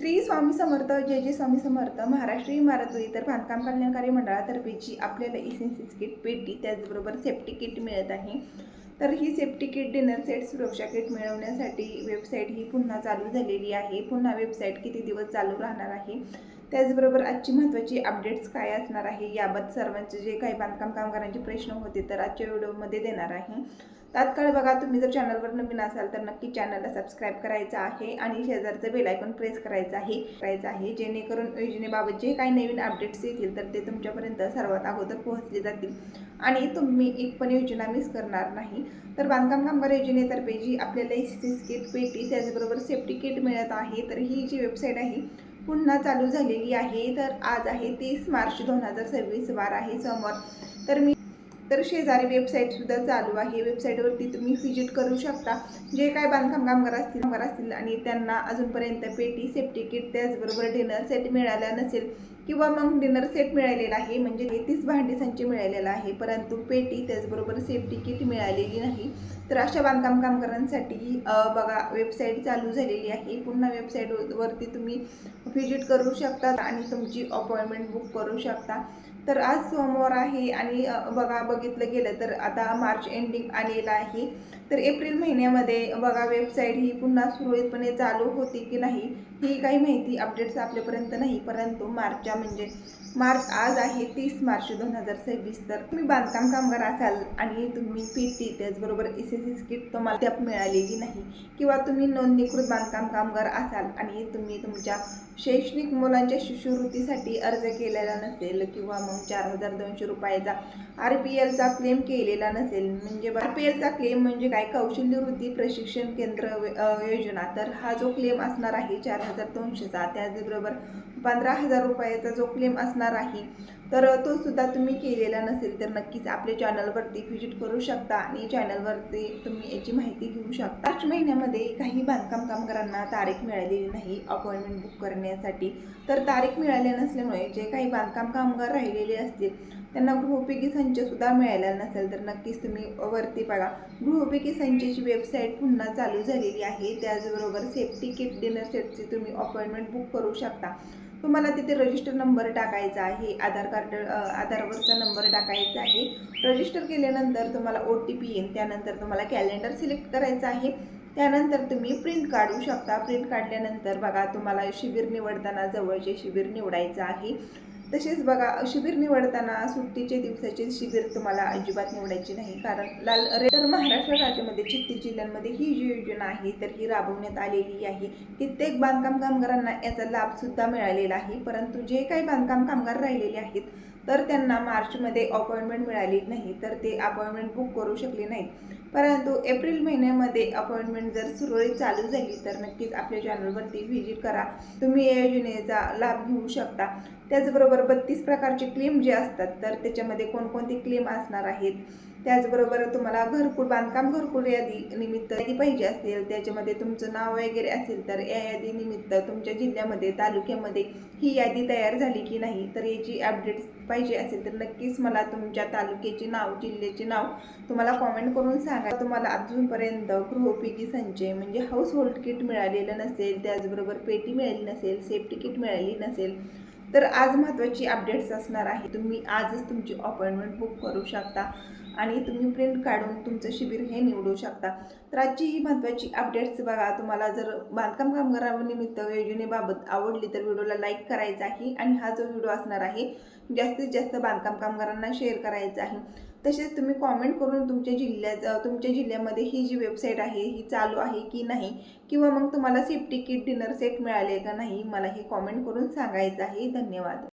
श्री स्वामी समर्थ जय जय स्वामी समर्थ महाराष्ट्र इमारत व इतर बांधकाम कल्याणकारी मंडळातर्फे जी आपल्याला इसेन्शियल किट पेटी त्याचबरोबर सेफ्टी किट मिळत आहे। तर ही सेफ्टी किट डिनर सेट सुरक्षा किट मिळवण्यासाठी वेबसाईट ही पुन्हा चालू झालेली आहे। पुन्हा वेबसाईट किती दिवस चालू राहणार आहे, त्याचबरोबर आजची महत्त्वाची अपडेट्स काय असणार आहे याबाबत सर्वांचे जे काही बांधकाम कामगारांचे प्रश्न होते तर आजच्या व्हिडिओमध्ये देणार आहे। तात्काळ बघा, तुम्ही जर चॅनलवर नवीन असाल तर नक्की चॅनलला सबस्क्राईब करायचं आहे आणि शेजारचं बेल आयकॉन प्रेस करायचं आहे जेणेकरून योजनेबाबत जे काही नवीन अपडेट्स येतील तर ते तुमच्यापर्यंत सर्वात अगोदर पोहोचले जातील आणि तुम्ही एक पण योजना मिस करणार नाही। तर बांधकाम कामगार योजनेतर्फे जी आपल्याला इसेन्शियल किट पेटी त्याचबरोबर सेफ्टी किट मिळत आहे, तर ही जी वेबसाईट आहे पुन्हा चालू झालेली आहे। तर आज आहे 30 मार्च 2026, वार आहे सोमवार। तर शेजारी वेबसाईट सुद्धा चालू आहे। वेबसाईटवरती तुम्ही व्हिजिट करू शकता। जे काय बांधकाम कामगार असतील आणि त्यांना अजूनपर्यंत पेटी सेफ्टी किट त्याचबरोबर डिनर सेट मिळाला नसेल किंवा मग डिनर सेट मिळालेला आहे म्हणजे 30 भांडी संच मिळालेला आहे परंतु पेटी त्याचबरोबर सेफ्टी किट मिळालेली नाही, तर अशा बांधकाम कामगारांसाठी बघा वेबसाईट चालू झालेली आहे। पुन्हा वेबसाईटवरती तुम्ही व्हिजिट करू शकता आणि तुमची अपॉइंटमेंट बुक करू शकता। तर आज सोमवार आहे आणि बघितलं गेलं तर आता मार्च एंडिंग आलेला आहे। तर एप्रिल महिन्यामध्ये बघा वेबसाईट ही पुन्हा सुरळीतपणे चालू होती की नाही ही काही माहिती अपडेट्स आपल्यापर्यंत नाही, परंतु मार्च आज आहे 30 मार्च 2026। तर तुम्ही बांधकाम कामगार असाल आणि तुम्ही पेटी त्याचबरोबर इसेन्शियल किट तुम्हाला त्यात मिळालेली नाही किंवा तुम्ही नोंदणीकृत बांधकाम कामगार असाल आणि तुम्ही तुमच्या शैक्षणिक मुलांच्या शिष्यवृत्तीसाठी अर्ज केलेला नसेल किंवा मग 4200 रुपयाचा RPLचा क्लेम केलेला नसेल, म्हणजे RPLचा क्लेम म्हणजे काय, कौशल्यवृत्ती प्रशिक्षण केंद्र योजना। तर हा जो क्लेम असणार आहे 4200चा, त्याचबरोबर 15000 रुपयाचा जो क्लेम असणार आहे तर तो सुद्धा तुम्ही केलेला नसेल तर नक्कीच आपल्या चॅनलवरती व्हिजिट करू शकता आणि चॅनलवरती तुम्ही याची माहिती घेऊ शकता। मार्च महिन्यामध्ये काही बांधकाम कामगारांना तारीख मिळालेली नाही अपॉइंटमेंट बुक करण्यासाठी। तर तारीख मिळाल्या नसल्यामुळे जे काही बांधकाम कामगार राहिलेले असतील त्यांना गृहोपयोगी संच सुद्धा मिळाला नसेल तर नक्कीच तुम्ही वरती बघा गृहोपयोगी संचची वेबसाईट पुन्हा चालू झालेली आहे। त्याचबरोबर सेफ्टी किट डिनर सेटची तुम्ही अपॉइंटमेंट बुक करू शकता। तुम्हाला तिथे रजिस्टर नंबर टाकायचा आहे, आधारवरचा नंबर टाकायचा आहे। रजिस्टर केल्यानंतर तुम्हाला OTP येईल, त्यानंतर तुम्हाला कॅलेंडर सिलेक्ट करायचं आहे, त्यानंतर तुम्ही प्रिंट काढू शकता। प्रिंट काढल्यानंतर बघा तुम्हाला शिबिर निवडताना जवळचे शिबिर निवडायचं आहे। तसेच बघा शिबिर निवडताना सुट्टीचे दिवसाचे शिबिर तुम्हाला अजिबात निवडायचे नाही, कारण तर महाराष्ट्र राज्यामध्ये 36 जिल्ह्यांमध्ये ही जी योजना आहे तर ही राबवण्यात आलेली आहे। कित्येक बांधकाम कामगारांना याचा लाभ सुद्धा मिळालेला आहे, परंतु जे काही बांधकाम कामगार राहिलेले आहेत तर त्यांना मार्चमध्ये अपॉइंटमेंट मिळाली नाही तर ते अपॉइंटमेंट बुक करू शकले नाहीत। परंतु एप्रिल महिन्यामध्ये अपॉइंटमेंट जर सुरळीत चालू झाली तर नक्कीच आपल्या चॅनलवरती व्हिजिट करा, तुम्ही या योजनेचा लाभ घेऊ शकता। त्याचबरोबर 32 प्रकारचे क्लेम जे असतात तर त्याच्यामध्ये कोणकोणते क्लेम असणार आहेत, त्याचबरोबर तुम्हाला बांधकाम घरकुल यादी निमित्त यादी पाहिजे असेल, त्याच्यामध्ये तुमचं नाव वगैरे असेल तर या यादी निमित्त तुमच्या जिल्ह्यामध्ये तालुक्यामध्ये ही यादी तयार झाली की नाही तर याची अपडेट्स पाहिजे असेल तर नक्कीच मला तुमच्या तालुक्याचे नाव जिल्ह्याचे नाव तुम्हाला कॉमेंट करून सांगा। तुम्हाला अजूनपर्यंत गृहोपयोगी संच म्हणजे हाऊस होल्ड किट मिळालेलं नसेल, त्याचबरोबर पेटी मिळाली नसेल, सेफ्टी किट मिळाली नसेल तर आज महत्त्वाची अपडेट्स असणार आहे। तुम्ही आजच तुमची अपॉइंटमेंट बुक करू शकता आणि तुम्ही प्रिंट काढून तुमचं शिबिर हे निवडू शकता। तर आजची ही महत्त्वाची अपडेट्स बघा, तुम्हाला जर बांधकाम कामगारांनिमित्त योजनेबाबत आवडली तर व्हिडिओला लाईक करायचा आहे आणि हा जो व्हिडिओ असणार आहे जास्तीत जास्त बांधकाम कामगारांना शेअर करायचा आहे। तसेच तुम्ही कॉमेंट करून तुमच्या जिल्ह्यामध्ये ही जी वेबसाईट आहे ही चालू आहे की नाही किंवा मग तुम्हाला सेफ्टी किट डिनर सेट मिळाले का नाही मला हे कॉमेंट करून सांगायचं आहे। धन्यवाद।